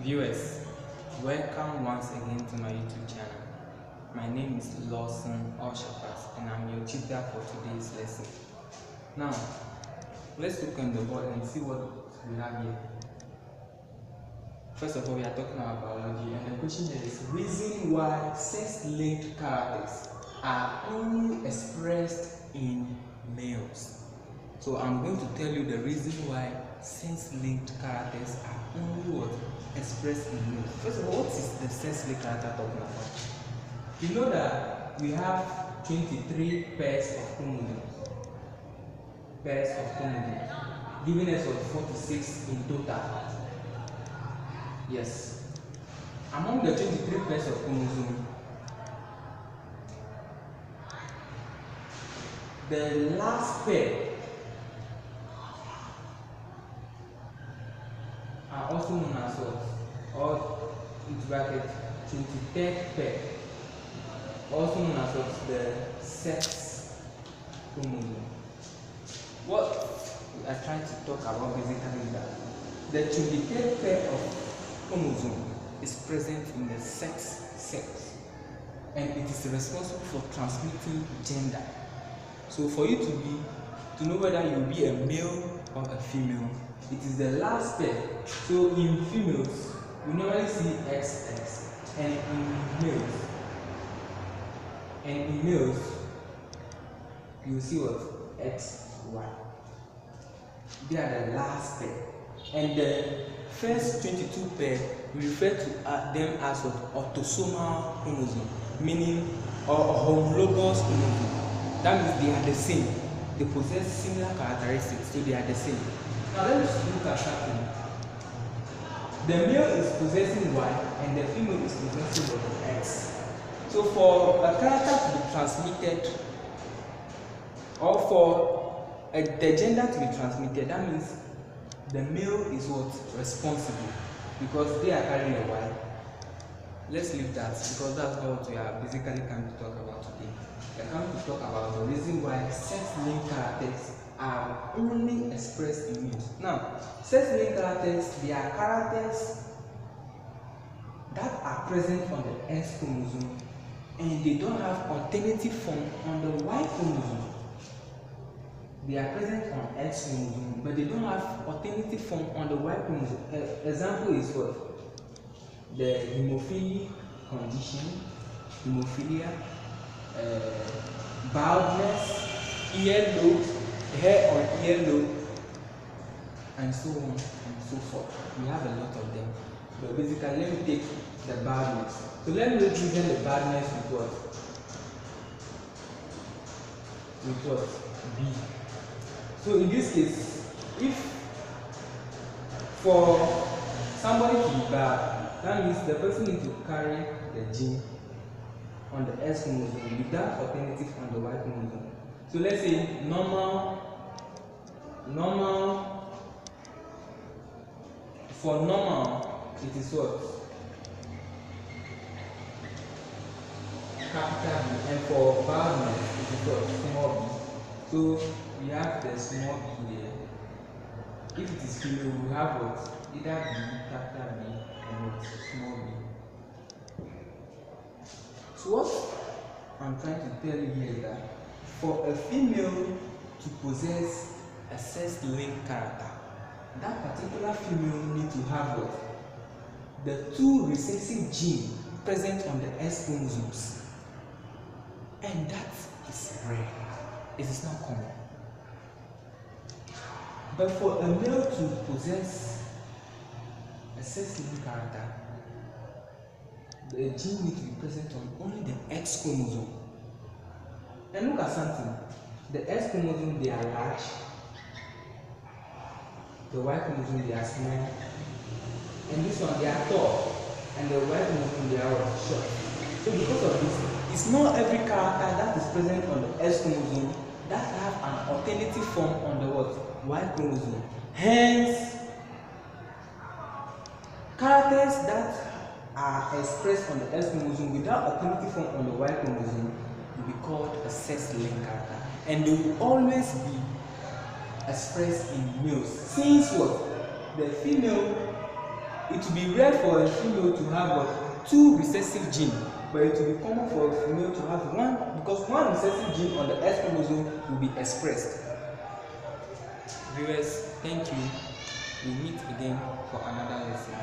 Viewers, welcome once again to my YouTube channel. My name is Lawson Oshapas and I'm your tutor for today's lesson. Now, let's look on the board and see what we have here. First of all, we are talking about biology, and the question is reason why sex-linked characters are only expressed in males. So I'm going to tell you the reason why sex-linked characters are only expressed in males. First of all, what is the sex-linked character talking about? You know that we have 23 pairs of chromosomes. Giving us 46 in total. Yes. Among the 23 pairs of chromosomes, the last pair are also known as what? Or in bracket 23rd pair, also known as what? The sex chromosome. What we are trying to talk about basically is that the 23rd pair of chromosome is present in the sex, and it is responsible for transmitting gender. So for you to know whether you will be a male or a female, it is the last pair. So in females, we normally see XX, and in males, you will see what? XY. They are the last pair, and the first 22 pair we refer to them as what? Autosomal chromosome, meaning or homologous chromosome. That means they are the same. They possess similar characteristics, so they are the same. Now let's look at something. The male is possessing Y and the female is possessing X. So for a character to be transmitted, or for the gender to be transmitted, that means the male is what? Responsible, because they are carrying a Y. Let's leave that, because that's not what we are basically coming to talk about today. We are coming to talk about the reason why sex-linked characters are only expressed in males. Now, sex-linked characters, they are characters that are present on the X chromosome, and they don't have alternative form on the Y chromosome. They are present on X chromosome, but they don't have alternative form on the Y chromosome. Example is what? The hemophilic condition, hemophilia, baldness, earlobe, hair on earlobe, and so on and so forth. We have a lot of them. But basically, let me take the baldness. So let me represent the baldness with what? B. So in this case, if for somebody to be bad, that means the person needs to carry the gene on the X chromosome without alternative on the Y chromosome. So let's say normal, for normal, it is what? Capital B, and for baldness, it is what? Small b. So we have the small b here. If it is female, we have what? Either B, capital B, and what? Small b. So what I'm trying to tell you here is that for a female to possess a sex-linked character, that particular female needs to have what? The two recessive genes present on the X chromosomes, and that is rare. It is not common. But for a male to possess a sex-linked character, the gene needs to be present on only the X chromosome. And look at something. The X chromosome, they are large. The Y chromosome, they are small. And this one, they are tall. And the Y chromosome, they are short. So because of this, it's not every character that is present on the X chromosome that have an alternative form on the what? Y chromosome. Hence, characters that are expressed on the X chromosome without alternative form on the Y chromosome will be called a sex-linked character, and they will always be expressed in males. Since what? The female it will be rare for a female to have two recessive genes, but it will be common for a female to have one, because one recessive gene on the X chromosome will be expressed. Viewers, thank you. We meet again for another lesson.